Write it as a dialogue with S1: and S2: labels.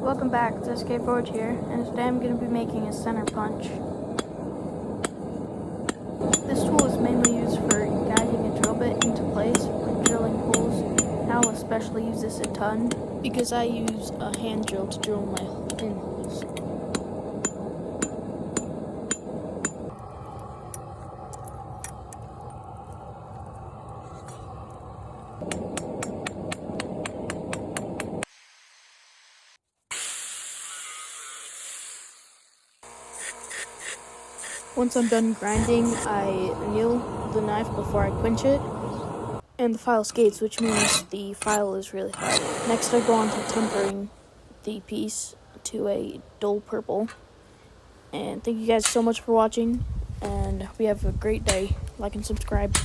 S1: welcome back to Skateboard here, and today I'm going to be making a center punch. This tool is mainly used for guiding a drill bit into place when drilling holes. I'll especially use this a ton because I use a hand drill to drill my pin holes. Once I'm done grinding, I anneal the knife before I quench it, and the file skates, which means the file is really hard. Next, I go on to tempering the piece to a dull purple. And thank you guys so much for watching, and hope you have a great day. Like and subscribe.